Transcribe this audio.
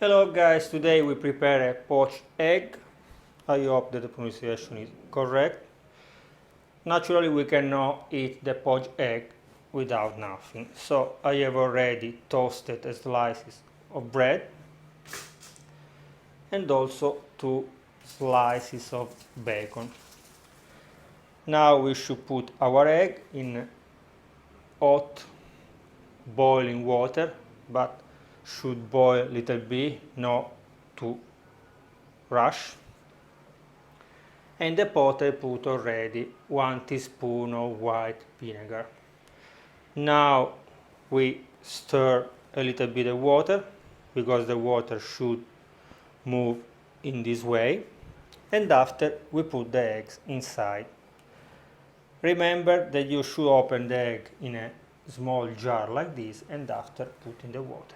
Hello guys, today we prepare a poached egg. I hope that the pronunciation is correct. Naturally we cannot eat the poached egg without nothing, so I have already toasted slices of bread and also 2 slices of bacon. Now we should put our egg in hot boiling water, but should boil a little bit, not too rush. And the pot I put already 1 teaspoon of white vinegar. Now we stir a little bit of water, because the water should move in this way, and after we put the eggs inside. Remember that you should open the egg in a small jar like this and after put in the water.